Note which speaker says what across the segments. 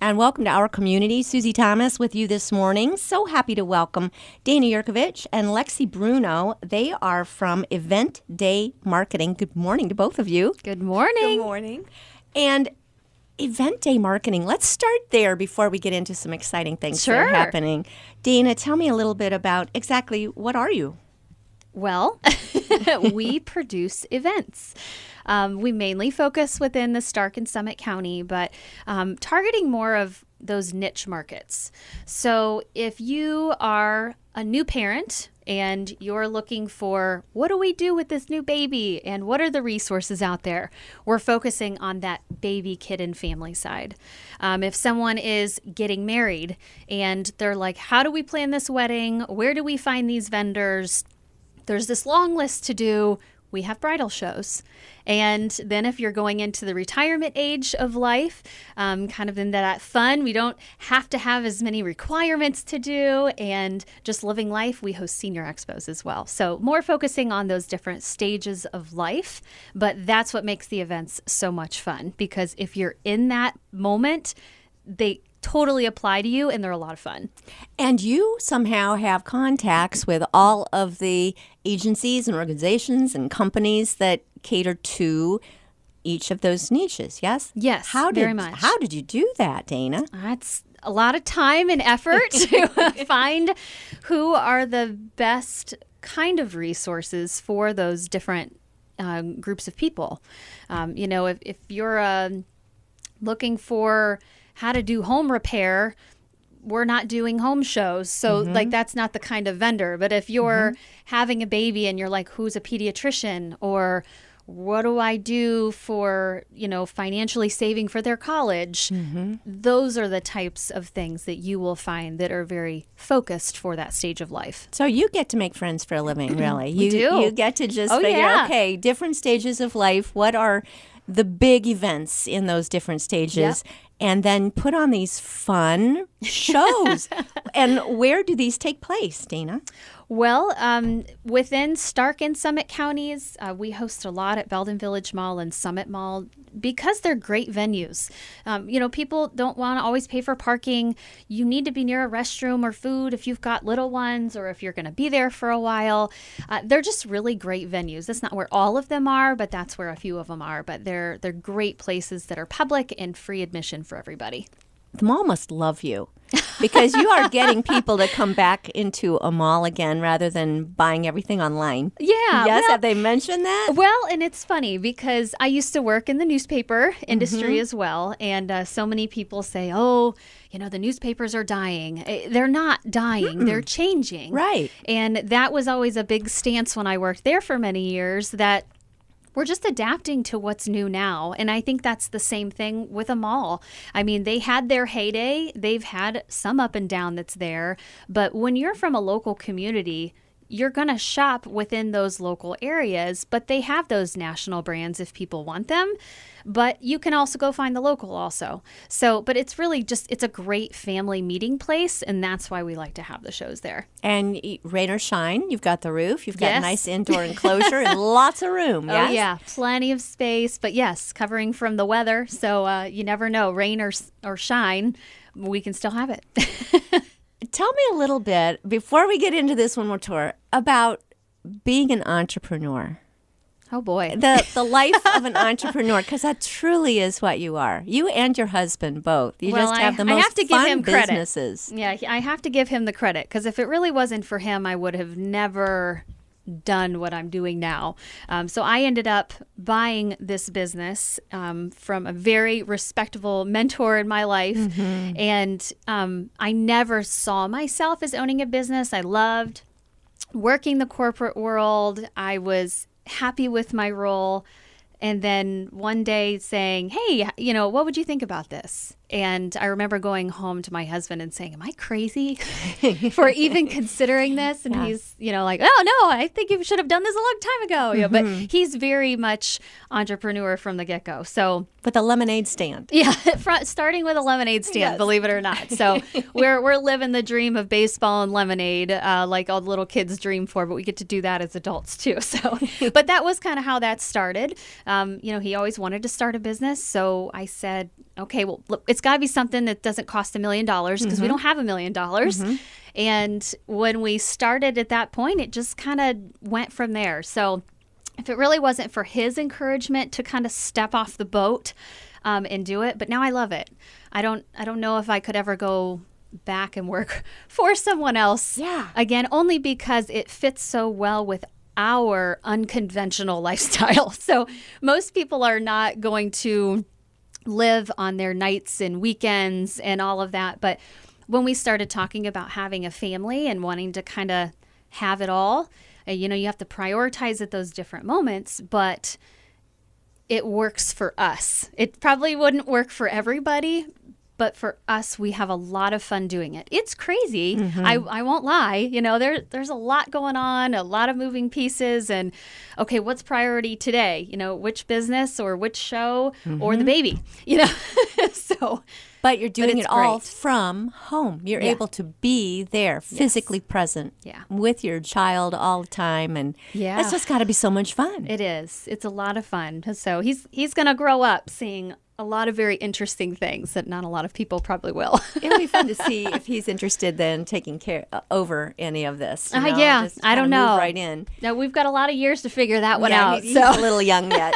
Speaker 1: And welcome to our community. Susie Thomas with you this morning. So happy to welcome Dana Yurkovich and Lexi Bruno. They are from Event Day Marketing. Good morning to both of you.
Speaker 2: Good morning.
Speaker 3: Good morning.
Speaker 1: And Event Day Marketing, let's start there before we get into some exciting things that are happening. Dana, tell me a little bit about exactly what are you?
Speaker 2: Well, we produce events. We mainly focus within the Stark and Summit County, but targeting more of those niche markets. So if you are a new parent and you're looking for what do we do with this new baby and what are the resources out there, we're focusing on that baby, kid, and family side. If someone is getting married and they're like, how do we plan this wedding? Where do we find these vendors? There's this long list to do. We have bridal shows. And then if you're going into the retirement age of life, kind of into that fun, we don't have to have as many requirements to do, and just living life, we host senior expos as well. So more focusing on those different stages of life, but that's what makes the events so much fun, because if you're in that moment, they totally apply to you and they're a lot of fun.
Speaker 1: And you somehow have contacts with all of the agencies and organizations and companies that cater to each of those niches, yes?
Speaker 2: Yes, very much.
Speaker 1: How did you do that, Dana?
Speaker 2: That's a lot of time and effort to find who are the best kind of resources for those different groups of people. If you're looking for how to do home repair, we're not doing home shows. So that's not the kind of vendor. But if you're having a baby and you're like, who's a pediatrician, or what do I do for, financially saving for their college? Those are the types of things that you will find that are very focused for that stage of life.
Speaker 1: So you get to make friends for a living, really.
Speaker 2: We do.
Speaker 1: You get to just figure, okay, different stages of life, what are the big events in those different stages? Yep. And then put on these fun shows. And where do these take place, Dana?
Speaker 2: Well, within Stark and Summit counties, we host a lot at Belden Village Mall and Summit Mall because they're great venues. People don't want to always pay for parking. You need to be near a restroom or food if you've got little ones or if you're going to be there for a while. They're just really great venues. That's not where all of them are, but that's where a few of them are. But they're great places that are public and free admission for everybody.
Speaker 1: The mall must love you because you are getting people to come back into a mall again rather than buying everything online.
Speaker 2: Yeah.
Speaker 1: Yes, have they mentioned that?
Speaker 2: Well, and it's funny because I used to work in the newspaper industry as well. And so many people say, the newspapers are dying. They're not dying. They're changing.
Speaker 1: Right.
Speaker 2: And that was always a big stance when I worked there for many years, that we're just adapting to what's new now. And I think that's the same thing with a mall. I mean, they had their heyday. They've had some up and down that's there. But when you're from a local community, you're going to shop within those local areas, but they have those national brands if people want them. But you can also go find the local also. So, but it's really it's a great family meeting place, and that's why we like to have the shows there.
Speaker 1: And rain or shine, you've got the roof, you've got a nice indoor enclosure and lots of room, yes?
Speaker 2: Oh, yeah, plenty of space, but yes, covering from the weather. So you never know, rain or shine, we can still have it.
Speaker 1: Tell me a little bit, before we get into this one more tour, about being an entrepreneur.
Speaker 2: Oh, boy.
Speaker 1: The life of an entrepreneur, because that truly is what you are. You and your husband both. You just have the most fun businesses.
Speaker 2: Yeah, I have to give him the credit, because if it really wasn't for him, I would have never done what I'm doing now. So I ended up buying this business from a very respectable mentor in my life. And I never saw myself as owning a business. I loved working the corporate world. I was happy with my role. And then one day saying, hey, what would you think about this? And I remember going home to my husband and saying, am I crazy for even considering this? And he's, like, oh, no, I think you should have done this a long time ago. But he's very much entrepreneur from the get-go. So
Speaker 1: with a lemonade stand.
Speaker 2: Yeah, starting with a lemonade stand, believe it or not. So we're living the dream of baseball and lemonade, like all the little kids dream for, but we get to do that as adults too. So, but that was kind of how that started. He always wanted to start a business. So I said, okay, well, it's it's got to be something that doesn't cost $1 million because we don't have $1 million. And when we started at that point, it just kind of went from there. So if it really wasn't for his encouragement to kind of step off the boat and do it, but now I love it. I don't know if I could ever go back and work for someone else again, only because it fits so well with our unconventional lifestyle. So most people are not going to live on their nights and weekends and all of that. But when we started talking about having a family and wanting to kind of have it all, you have to prioritize at those different moments, but it works for us. It probably wouldn't work for everybody, but for us, we have a lot of fun doing it. It's crazy. I won't lie. There's a lot going on, a lot of moving pieces. And, okay, what's priority today? Which business or which show or the baby?
Speaker 1: But you're doing it all from home. You're able to be there, physically present with your child all the time. And it's just got to be so much fun.
Speaker 2: It is. It's a lot of fun. So he's going to grow up seeing a lot of very interesting things that not a lot of people probably will.
Speaker 1: It'll be fun to see if he's interested then taking care over any of this.
Speaker 2: Just I don't know.
Speaker 1: Move right in.
Speaker 2: No, we've got a lot of years to figure that one out.
Speaker 1: He's a little young yet.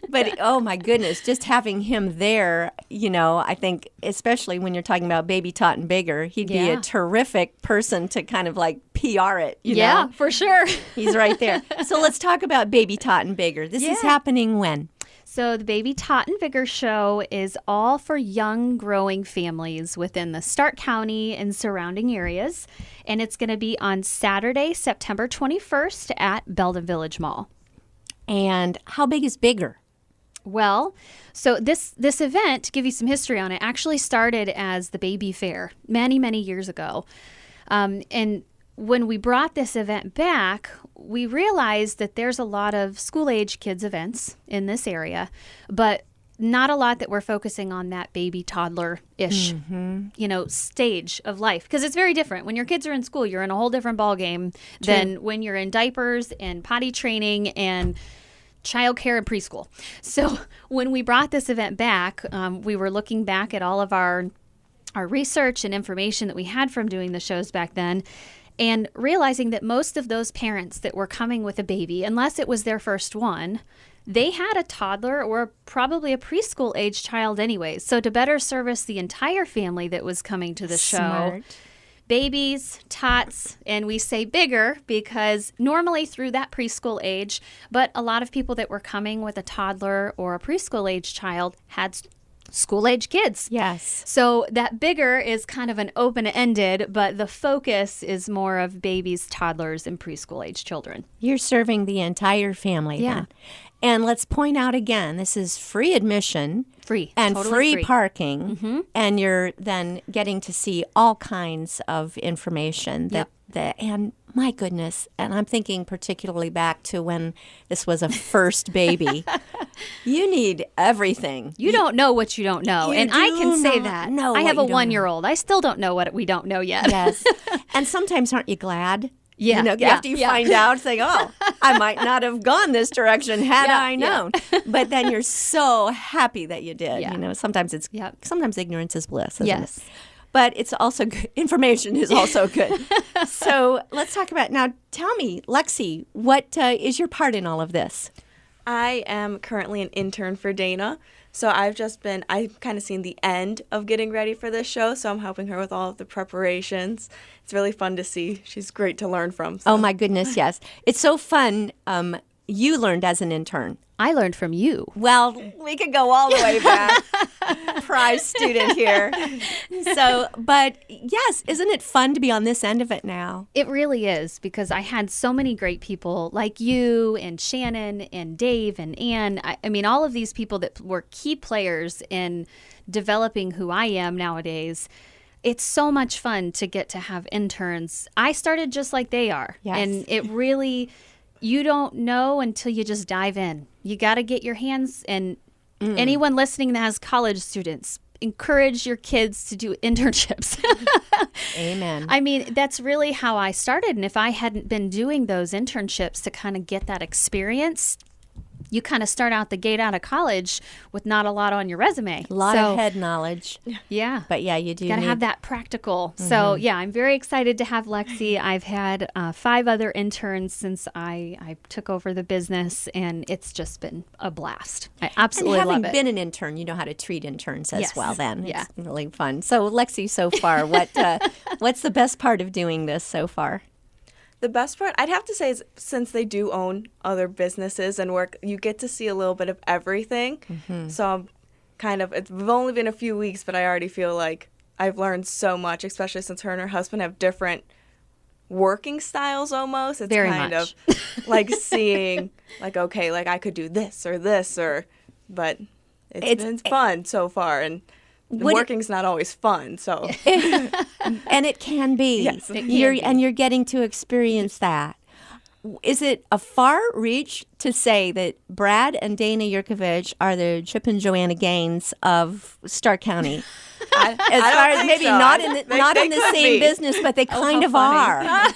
Speaker 1: But, oh, my goodness, just having him there, I think, especially when you're talking about Baby Tot and Bigger, he'd be a terrific person to kind of like PR it, you know?
Speaker 2: For sure.
Speaker 1: He's right there. So let's talk about Baby Tot and Bigger. This is happening when?
Speaker 2: So the Baby Tot and Bigger show is all for young, growing families within the Stark County and surrounding areas. And it's going to be on Saturday, September 21st at Belden Village Mall.
Speaker 1: And how big is Bigger?
Speaker 2: Well, so this event, to give you some history on it, actually started as the baby fair many, many years ago. And when we brought this event back, we realized that there's a lot of school-age kids events in this area, but not a lot that we're focusing on that baby toddler-ish, stage of life. Because it's very different. When your kids are in school, you're in a whole different ballgame than when you're in diapers and potty training and childcare and preschool. So when we brought this event back, we were looking back at all of our research and information that we had from doing the shows back then, and realizing that most of those parents that were coming with a baby, unless it was their first one, they had a toddler or probably a preschool age child anyways. So to better service the entire family that was coming to the show, babies, tots, and we say bigger because normally through that preschool age, but a lot of people that were coming with a toddler or a preschool age child had school-age kids.
Speaker 1: Yes.
Speaker 2: So that bigger is kind of an open-ended, but the focus is more of babies, toddlers, and preschool-age children.
Speaker 1: You're serving the entire family then. And let's point out again, this is free admission. And
Speaker 2: totally
Speaker 1: free parking. And you're then getting to see all kinds of information. And my goodness, and I'm thinking particularly back to when this was a first baby. You need everything.
Speaker 2: You don't know what you don't know. And I can say that. I have a 1-year-old. I still don't know what we don't know yet.
Speaker 1: Yes. And sometimes aren't you glad?
Speaker 2: Yeah.
Speaker 1: After you find out, saying, I might not have gone this direction had I known. But then you're so happy that you did. Sometimes sometimes ignorance is bliss, isn't it? But it's also good. Information is also good. So let's talk about, now tell me, Lexi, what is your part in all of this?
Speaker 3: I am currently an intern for Dana. So I've kind of seen the end of getting ready for this show. So I'm helping her with all of the preparations. It's really fun to see. She's great to learn from. So.
Speaker 1: Oh, my goodness, yes. It's so fun. You learned as an intern.
Speaker 2: I learned from you.
Speaker 1: Well, we could go all the way back. Prize student here. So, but yes, isn't it fun to be on this end of it now?
Speaker 2: It really is, because I had so many great people like you and Shannon and Dave and Ann. I mean, all of these people that were key players in developing who I am nowadays. It's so much fun to get to have interns. I started just like they are.
Speaker 1: Yes.
Speaker 2: And it really, you don't know until you just dive in. You got to get your hands, and anyone listening that has college students, encourage your kids to do internships.
Speaker 1: Amen.
Speaker 2: I mean, that's really how I started. And if I hadn't been doing those internships to kind of get that experience, you kind of start out the gate out of college with not a lot on your resume.
Speaker 1: A lot of head knowledge.
Speaker 2: Yeah.
Speaker 1: But yeah, you do
Speaker 2: got to have that practical. So yeah, I'm very excited to have Lexi. I've had 5 other interns since I took over the business, and it's just been a blast. I absolutely love it.
Speaker 1: And having been an intern, you know how to treat interns as well then.
Speaker 2: Yeah.
Speaker 1: It's really fun. So Lexi, so far, what's the best part of doing this so far?
Speaker 3: The best part, I'd have to say, is since they do own other businesses and work, you get to see a little bit of everything. So I'm it's only been a few weeks, but I already feel like I've learned so much, especially since her and her husband have different working styles almost. It's
Speaker 2: Very
Speaker 3: kind
Speaker 2: much.
Speaker 3: of like seeing, like, okay, like I could do this, but it's been fun so far. And working's not always fun, so.
Speaker 1: And it can be.
Speaker 3: Yes, it can
Speaker 1: you're
Speaker 3: be.
Speaker 1: And you're getting to experience that. Is it a far reach to say that Brad and Dana Yurkovich are the Chip and Joanna Gaines of Stark County? As far as maybe not in the same business, but they kind of are.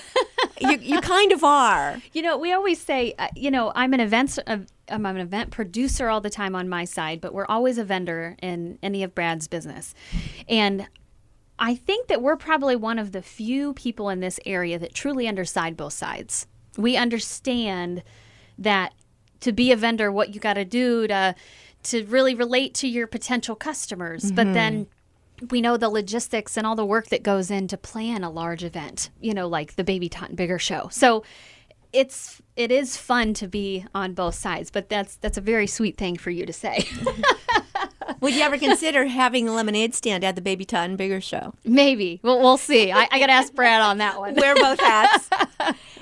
Speaker 1: You kind of are.
Speaker 2: We always say, I'm an event producer all the time on my side, but we're always a vendor in any of Brad's business. And I think that we're probably one of the few people in this area that truly understand both sides. We understand that to be a vendor, what you got to do to really relate to your potential customers. But then we know the logistics and all the work that goes into plan a large event, like the Baby Tot and Bigger show. So it is fun to be on both sides, but that's a very sweet thing for you to say.
Speaker 1: Would you ever consider having a lemonade stand at the Baby Tot and Bigger show?
Speaker 2: Maybe. Well, we'll see. I got to ask Brad on that one.
Speaker 1: Wear both hats.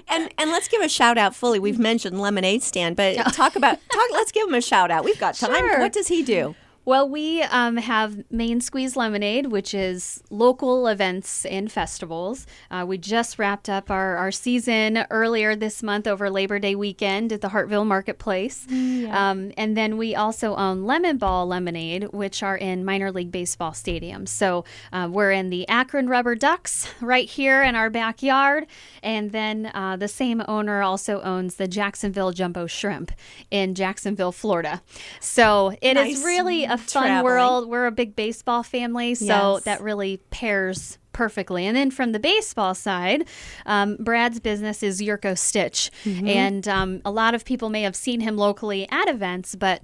Speaker 1: And let's give a shout out fully. We've mentioned lemonade stand, but let's give him a shout out. We've got time.
Speaker 2: Sure.
Speaker 1: What does he do?
Speaker 2: Well, we have Main Squeeze Lemonade, which is local events and festivals. We just wrapped up our season earlier this month over Labor Day weekend at the Hartville Marketplace. And then we also own Lemon Ball Lemonade, which are in minor league baseball stadiums. So we're in the Akron Rubber Ducks right here in our backyard. And then the same owner also owns the Jacksonville Jumbo Shrimp in Jacksonville, Florida. So it is really a fun world. We're a big baseball family, so that really pairs perfectly. And then from the baseball side, Brad's business is Yurko Stitch. And a lot of people may have seen him locally at events, but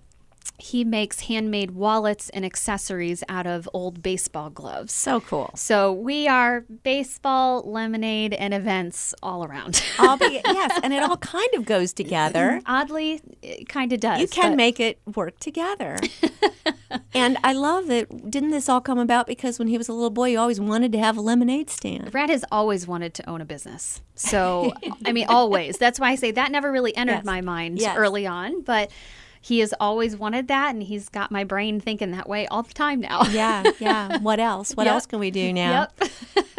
Speaker 2: he makes handmade wallets and accessories out of old baseball gloves.
Speaker 1: So cool.
Speaker 2: So we are baseball, lemonade, and events all around.
Speaker 1: Yes, and it all kind of goes together.
Speaker 2: Oddly, it kind of does.
Speaker 1: You can make it work together. And I love that. Didn't this all come about because when he was a little boy, he always wanted to have a lemonade stand?
Speaker 2: Brad has always wanted to own a business. So, I mean, always. That's why I say that never really entered my mind early on. But he has always wanted that, and he's got my brain thinking that way all the time now.
Speaker 1: Yeah. What else? What else can we do now?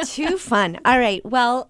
Speaker 1: Too fun. All right. Well,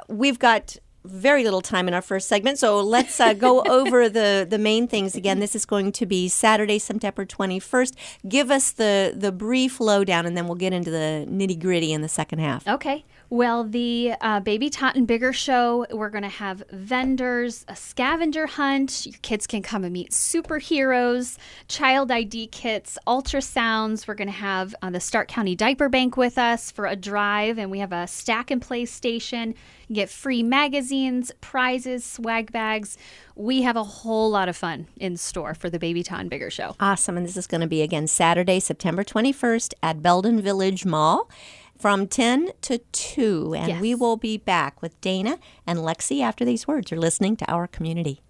Speaker 1: we've got very little time in our first segment, so let's go over the main things again. This is going to be Saturday, September 21st. Give us the brief lowdown, and then we'll get into the nitty-gritty in the second half.
Speaker 2: Okay. Well, the Baby Tot and Bigger show, we're going to have vendors, a scavenger hunt. Your kids can come and meet superheroes, child ID kits, ultrasounds. We're going to have the Stark County Diaper Bank with us for a drive, and we have a stack and play station. You get free magazines, prizes, swag bags. We have a whole lot of fun in store for the Baby Tot and Bigger show.
Speaker 1: Awesome. And this is going to be, again, Saturday, September 21st at Belden Village Mall from 10 to 2. And we will be back with Dana and Lexi after these words. You're listening to Our Community.